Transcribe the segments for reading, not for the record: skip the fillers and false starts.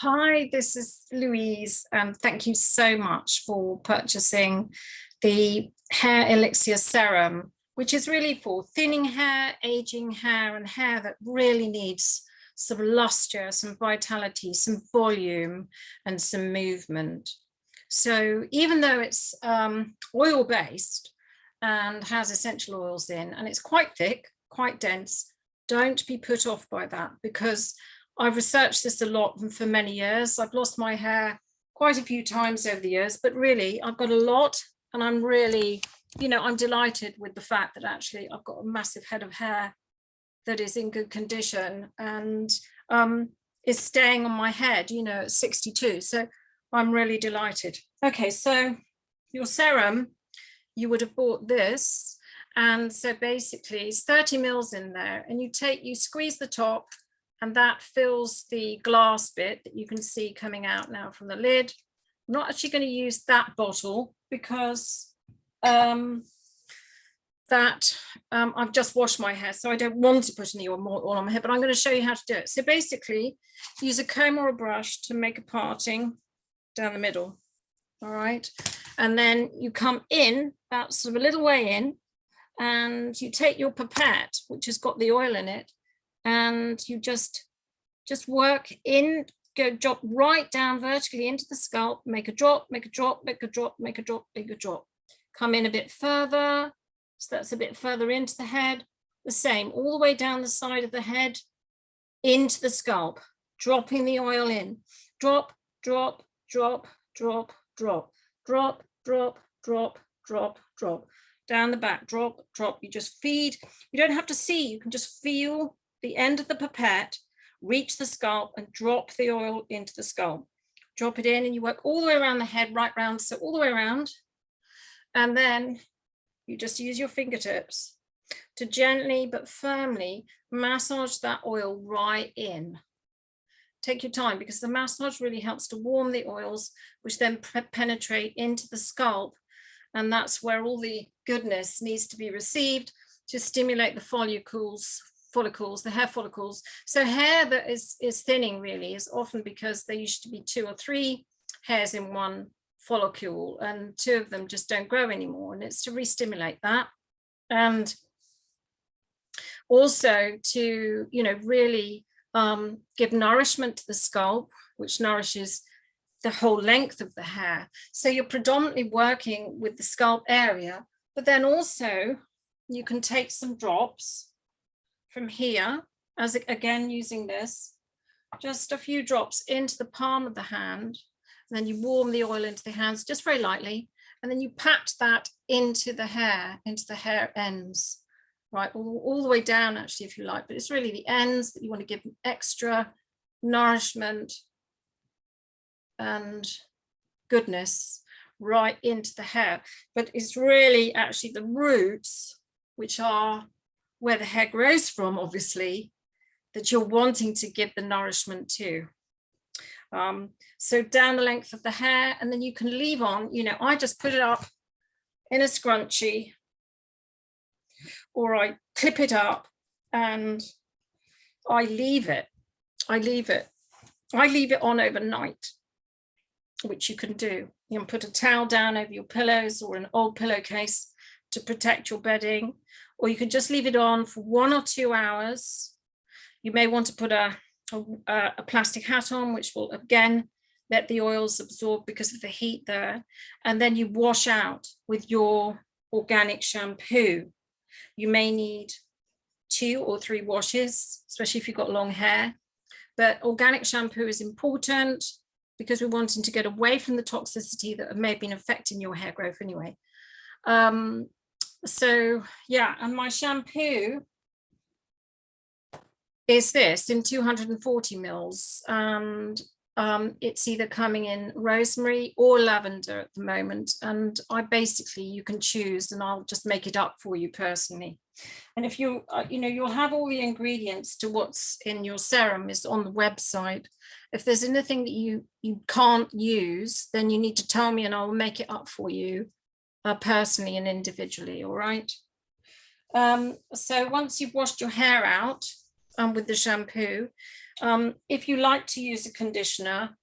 Hi, this is Louise. Thank you so much for purchasing the hair elixir serum, which is really for thinning hair, aging hair, and hair that really needs some luster, some vitality, some volume, and some movement. So even though it's oil-based and has essential oils in, and it's quite thick, quite dense, don't be put off by that, because I've researched this a lot for many years. I've lost my hair quite a few times over the years, but really I've got a lot, and I'm really, I'm delighted with the fact that actually I've got a massive head of hair that is in good condition and is staying on my head, at 62. So I'm really delighted. Okay, so your serum, you would have bought this. And so basically it's 30 mils in there, and you squeeze the top, and that fills the glass bit that you can see coming out now from the lid. I'm not actually going to use that bottle because I've just washed my hair, so I don't want to put any oil on my hair, but I'm going to show you how to do it. So basically, use a comb or a brush to make a parting down the middle, all right? And then you come in, about sort of a little way in, and you take your pipette, which has got the oil in it, and you just work in, drop right down vertically into the scalp, make a drop, make a drop, make a drop, make a drop, make a drop. Come in a bit further, so that's a bit further into the head. The same, all the way down the side of the head, into the scalp, dropping the oil in. Drop, drop, drop, drop, drop, drop, drop, drop, drop, drop. Down the back, drop, drop. You just feed. You don't have to see, you can just feel the end of the pipette reach the scalp and drop the oil into the scalp. Drop it in, and you work all the way around the head, right round, so all the way around. And then you just use your fingertips to gently but firmly massage that oil right in. Take your time, because the massage really helps to warm the oils, which then penetrate into the scalp. And that's where all the goodness needs to be received to stimulate the follicles, the hair follicles. So hair that is thinning really is often because there used to be 2 or 3 hairs in one follicle, and 2 of them just don't grow anymore. And it's to re-stimulate that. And also to, really give nourishment to the scalp, which nourishes the whole length of the hair. So you're predominantly working with the scalp area, but then also you can take some drops from here, as again using this, just a few drops into the palm of the hand, and then you warm the oil into the hands just very lightly, and then you pat that into the hair ends, right, all the way down actually, if you like, but it's really the ends that you want to give extra nourishment and goodness right into the hair. But it's really actually the roots, which are where the hair grows from, obviously, that you're wanting to give the nourishment to. So down the length of the hair, and then you can leave on, I just put it up in a scrunchie, or I clip it up and I leave it on overnight, which you can do. You can put a towel down over your pillows or an old pillowcase to protect your bedding, or you can just leave it on for 1 or 2 hours. You may want to put a plastic hat on, which will again let the oils absorb because of the heat there. And then you wash out with your organic shampoo. You may need 2 or 3 washes, especially if you've got long hair. But organic shampoo is important because we're wanting to get away from the toxicity that may have been affecting your hair growth anyway. So yeah, and my shampoo is this in 240 mils, and it's either coming in rosemary or lavender at the moment, and you can choose, and I'll just make it up for you personally. And if you you'll have all the ingredients to what's in your serum is on the website. If there's anything that you can't use, then you need to tell me and I'll make it up for you personally and individually, all right? So once you've washed your hair out with the shampoo, If you like to use a conditioner,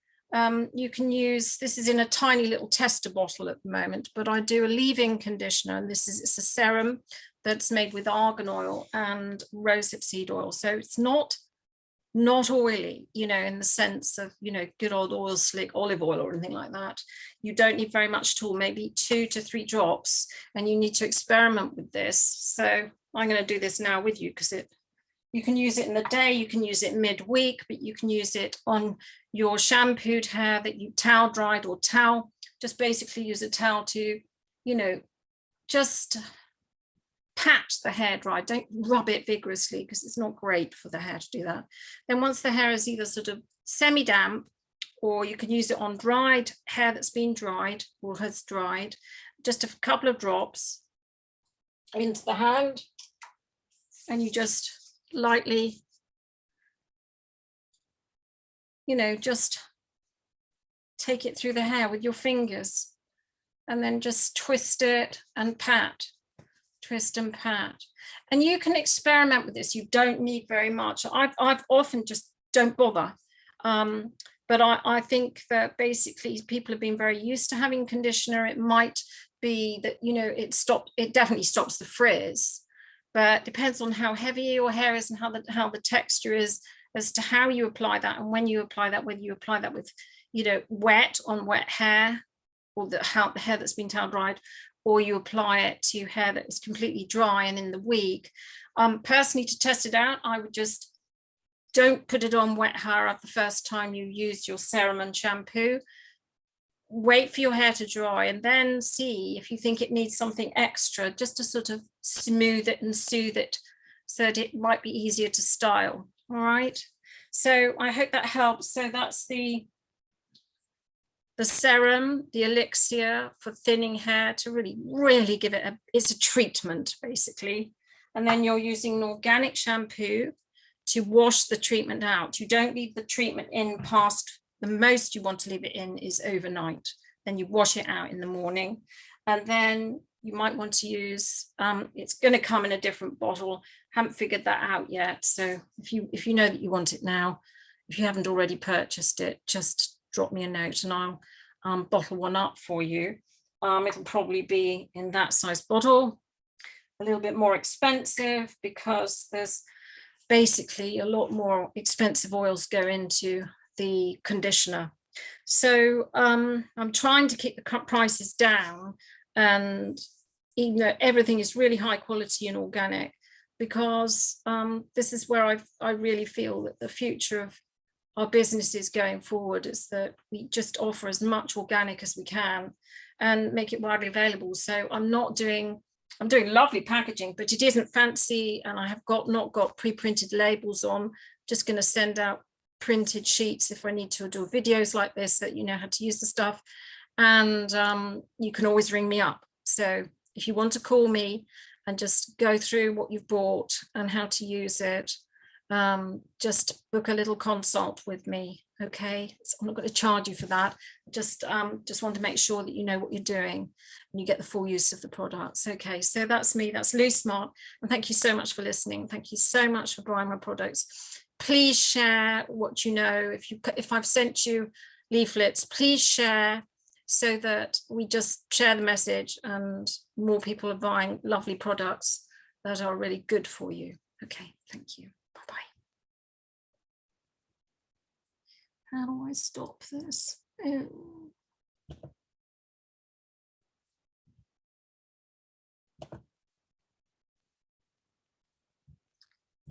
you can use, this is in a tiny little tester bottle at the moment, but I do a leave-in conditioner, and it's a serum that's made with argan oil and rosehip seed oil. So it's not oily, you know, in the sense of, you know, good old oil slick olive oil or anything like that. You don't need very much at all, maybe 2 to 3 drops, and you need to experiment with this. So I'm going to do this now with you, because you can use it in the day, you can use it midweek, but you can use it on your shampooed hair that you towel dried, or towel, just basically use a towel to, you know, just pat the hair dry. Don't rub it vigorously, because it's not great for the hair to do that. Then once the hair is either sort of semi-damp, or you can use it on dried hair that's been dried or has dried, just a couple of drops into the hand, and you just lightly, you know, just take it through the hair with your fingers, and then just twist it and pat, twist and pat. And you can experiment with this. You don't need very much. I've often just don't bother. But I think that basically people have been very used to having conditioner. It might be that, you know, it definitely stops the frizz, but depends on how heavy your hair is and how the texture is, as to how you apply that and when you apply that, whether you apply that with, you know, wet hair, or the hair that's been towel dried, or you apply it to hair that is completely dry and in the week. Personally, to test it out, I would just don't put it on wet hair the first time you use your serum and shampoo. Wait for your hair to dry, and then see if you think it needs something extra, just to sort of smooth it and soothe it, so that it might be easier to style. All right, so I hope that helps. So that's the serum, the elixir for thinning hair, to really give it it's a treatment basically. And then you're using an organic shampoo to wash the treatment out. You don't leave the treatment in past, the most you want to leave it in is overnight. Then you wash it out in the morning. And then you might want to use, it's going to come in a different bottle. Haven't figured that out yet. So if you know that you want it now, if you haven't already purchased it, just drop me a note and I'll bottle one up for you. It'll probably be in that size bottle, a little bit more expensive, because there's basically a lot more expensive oils go into the conditioner. So I'm trying to keep the prices down, and even though everything is really high quality and organic, because this is where I really feel that the future of our businesses going forward is that we just offer as much organic as we can and make it widely available. So I'm doing lovely packaging, but it isn't fancy, and I have not got pre-printed labels on. Just going to send out printed sheets if I need to do videos like this, that you know how to use the stuff. And you can always ring me up. So if you want to call me and just go through what you've bought and how to use it, just book a little consult with me. Okay, so I'm not going to charge you for that. Just want to make sure that you know what you're doing and you get the full use of the products. Okay, so that's me, that's Louise Smart, and thank you so much for listening. Thank you so much for buying my products. Please share what you know. If I've sent you leaflets, please share, so that we just share the message and more people are buying lovely products that are really good for you. Okay, thank you. Bye-bye. How do I stop this? Oh.